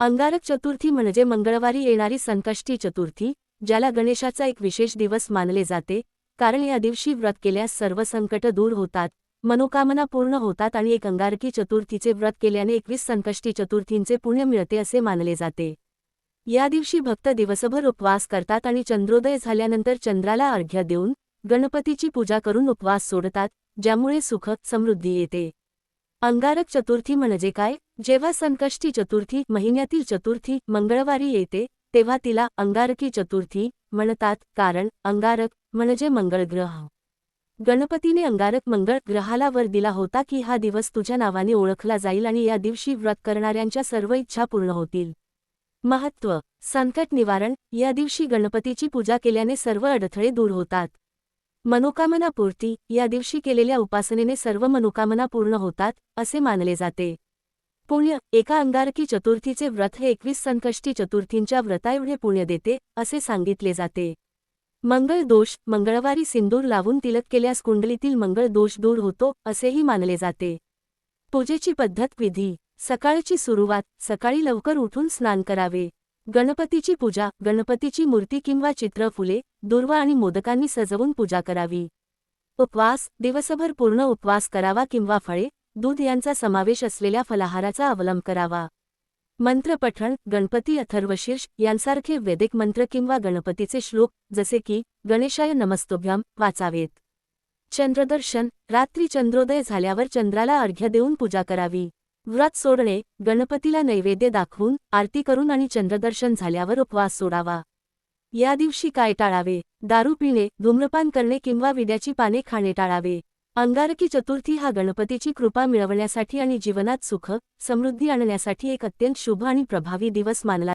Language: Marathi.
अंगारक चतुर्थी म्हणजे मंगळवारी येणारी संकष्टी चतुर्थी, ज्याला गणेशाचा एक विशेष दिवस मानले जाते, कारण या दिवशी व्रत केल्यास सर्व संकट दूर होतात, मनोकामना पूर्ण होतात आणि एक अंगारकी चतुर्थीचे व्रत केल्याने 21 संकष्टी चतुर्थींचे पुण्य मिळते असे मानले जाते। या दिवशी भक्त दिवसभर उपवास करतात आणि चंद्रोदय झाल्यानंतर चंद्राला अर्घ्य देऊन गणपतीची पूजा करून उपवास सोडतात, ज्यामुळे सुख समृद्धी येते। अंगारक चतुर्थी म्हणजे काय? जेव्हा संकष्टी चतुर्थी महिन्यातील चतुर्थी मंगळवारी येते, तेव्हा तिला अंगारकी चतुर्थी म्हणतात, कारण अंगारक म्हणजे मंगळ ग्रह। गणपतीने अंगारक मंगळ ग्रहाला वर दिला होता की हा दिवस तुझ्या नावाने ओळखला जाईल आणि या दिवशी व्रत करणाऱ्यांच्या सर्व इच्छा पूर्ण होतील। महत्त्व: संकट निवारण: या दिवशी गणपतीची पूजा केल्याने सर्व अडथळे दूर होतात। मनोकामना पूर्ती: या दिवशी केलेल्या उपासनेने सर्व मनोकामना पूर्ण होतात, असे मानले जाते। पुण्य: एका अंगारकी चतुर्थीचे व्रत हे 21 संकष्टी चतुर्थींच्या व्रताएवढे पुण्य देते, असे सांगितले जाते। मंगळ दोष: मंगळवारी सिंदूर लावून तिलक केल्यास कुंडलीतील मंगळ दोष दूर होतो, असेही मानले जाते। पूजेची पद्धत विधी: सकाळची सुरुवात: सकाळी लवकर उठून स्नान करावे। गणपतीची पूजा: गणपतीची मूर्ती किंवा चित्र, फुले, दुर्वा आणि मोदकांनी सजवून पूजा करावी। उपवास: दिवसभर पूर्ण उपवास करावा किंवा फळे, दूध यांचा समावेश असलेल्या फलाहाराचा अवलंब करावा। मंत्र पठण: गणपती अथर्वशीर्ष यांसारखे वैदिक मंत्र किंवा गणपतीचे श्लोक, जसे की गणेशाय नमस्तुभ्यं, वाचावेत। चंद्रदर्शन: रात्री चंद्रोदय झाल्यावर चंद्राला अर्घ्य देऊन पूजा करावी। व्रत सोडणे: गणपतीला नैवेद्य दाखवून, आरती करून आणि चंद्रदर्शन झाल्यावर उपवास सोडावा। या दिवशी काय टाळावे? दारू पिणे, धूम्रपान करणे किंवा विड्याची पाने खाणे टाळावे। अंगारकी चतुर्थी हा गणपतीची कृपा मिळवण्यासाठी आणि जीवनात सुख समृद्धी आणण्यासाठी एक अत्यंत शुभ आणि प्रभावी दिवस मानला